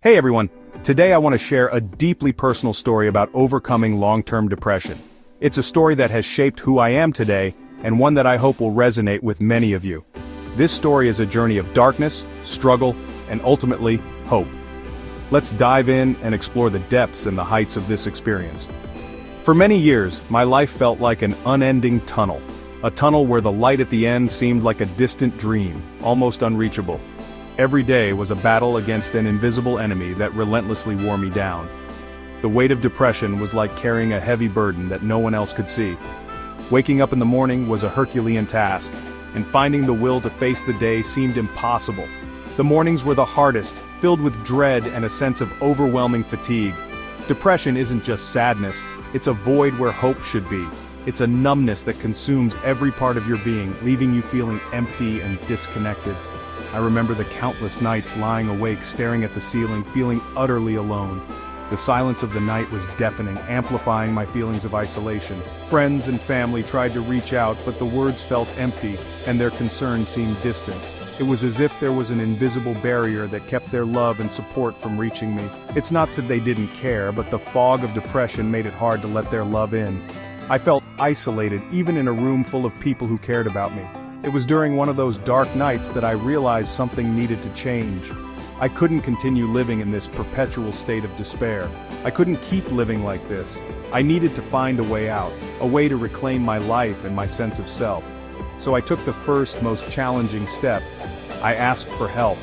Hey everyone, today I want to share a deeply personal story about overcoming long-term depression. It's a story that has shaped who I am today, and one that I hope will resonate with many of you. This story is a journey of darkness, struggle, and ultimately, hope. Let's dive in and explore the depths and the heights of this experience. For many years, my life felt like an unending tunnel. A tunnel where the light at the end seemed like a distant dream, almost unreachable. Every day was a battle against an invisible enemy that relentlessly wore me down. The weight of depression was like carrying a heavy burden that no one else could see. Waking up in the morning was a Herculean task, and finding the will to face the day seemed impossible. The mornings were the hardest, filled with dread and a sense of overwhelming fatigue. Depression isn't just sadness, it's a void where hope should be. It's a numbness that consumes every part of your being, leaving you feeling empty and disconnected. I remember the countless nights lying awake staring at the ceiling, feeling utterly alone. The silence of the night was deafening, amplifying my feelings of isolation. Friends and family tried to reach out, but the words felt empty, and their concern seemed distant. It was as if there was an invisible barrier that kept their love and support from reaching me. It's not that they didn't care, but the fog of depression made it hard to let their love in. I felt isolated, even in a room full of people who cared about me. It was during one of those dark nights that I realized something needed to change. I couldn't continue living in this perpetual state of despair. I couldn't keep living like this. I needed to find a way out, a way to reclaim my life and my sense of self. So I took the first, most challenging step. I asked for help.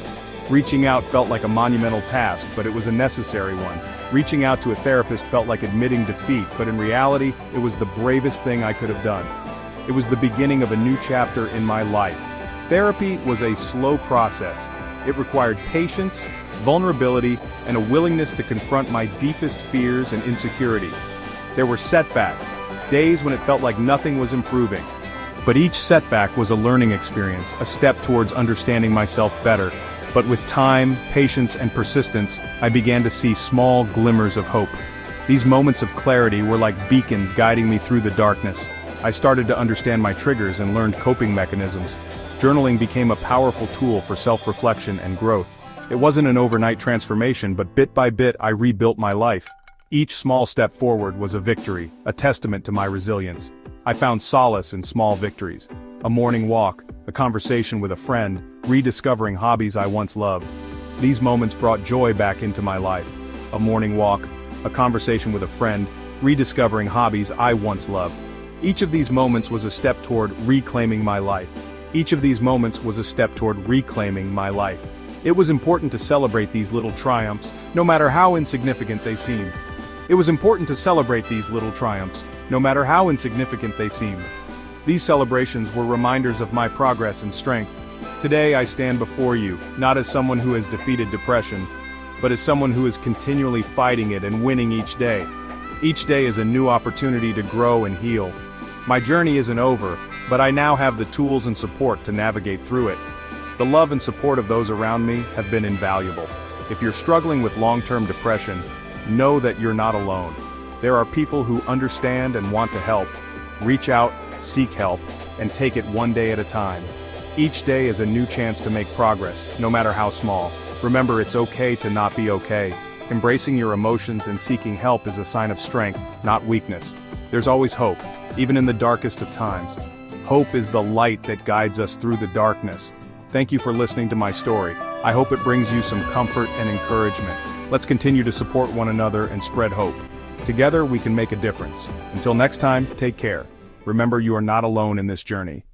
Reaching out felt like a monumental task, but it was a necessary one. Reaching out to a therapist felt like admitting defeat, but in reality, it was the bravest thing I could have done. It was the beginning of a new chapter in my life. Therapy was a slow process. It required patience, vulnerability, and a willingness to confront my deepest fears and insecurities. There were setbacks, days when it felt like nothing was improving. But each setback was a learning experience, a step towards understanding myself better. But with time, patience, and persistence, I began to see small glimmers of hope. These moments of clarity were like beacons guiding me through the darkness. I started to understand my triggers and learned coping mechanisms. Journaling became a powerful tool for self-reflection and growth. It wasn't an overnight transformation, but bit by bit I rebuilt my life. Each small step forward was a victory, a testament to my resilience. I found solace in small victories. A morning walk, a conversation with a friend, rediscovering hobbies I once loved. These moments brought joy back into my life. A morning walk, a conversation with a friend, rediscovering hobbies I once loved. Each of these moments was a step toward reclaiming my life. Each of these moments was a step toward reclaiming my life. It was important to celebrate these little triumphs, no matter how insignificant they seemed. It was important to celebrate these little triumphs, no matter how insignificant they seemed. These celebrations were reminders of my progress and strength. Today I stand before you, not as someone who has defeated depression, but as someone who is continually fighting it and winning each day. Each day is a new opportunity to grow and heal. My journey isn't over, but I now have the tools and support to navigate through it. The love and support of those around me have been invaluable. If you're struggling with long-term depression, know that you're not alone. There are people who understand and want to help. Reach out, seek help, and take it one day at a time. Each day is a new chance to make progress, no matter how small. Remember, it's okay to not be okay. Embracing your emotions and seeking help is a sign of strength, not weakness. There's always hope, even in the darkest of times. Hope is the light that guides us through the darkness. Thank you for listening to my story. I hope it brings you some comfort and encouragement. Let's continue to support one another and spread hope. Together we can make a difference. Until next time, take care. Remember, you are not alone in this journey.